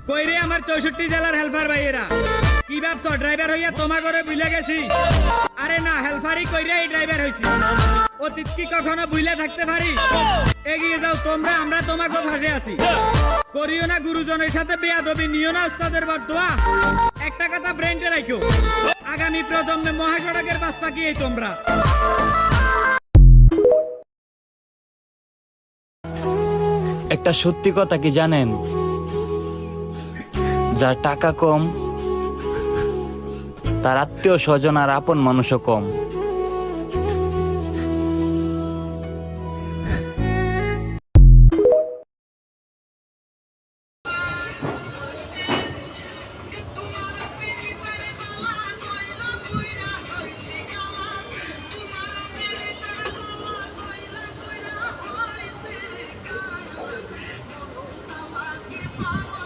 কইরে আমার 64 জেলার হেল্পার ভাইয়েরা কি ভাবছো ড্রাইভার হইয়া তোমা করে ভুলে গেছি? আরে না, হেল্পারই কইরে এই ড্রাইভার হইছি। অতীত কি কখনো ভুলে থাকতে পারি? এগিয়ে যাও তোমরা, আমরা তোমাকে ফাঁসে আছি। করিও না গুরুজনের সাথে বেয়াদবি, নিও না ওস্তাদের বরদোয়া। একটা কথা ব্রেন্ডে রাখো, আগামী প্রজন্মে মহাসড়কের বাস্তা কি এই তোমরা। একটা সত্যি কথা কি জানেন? যার টাকা কম তার আত্মীয় স্বজন আর আপন মানুষও কম। Bye.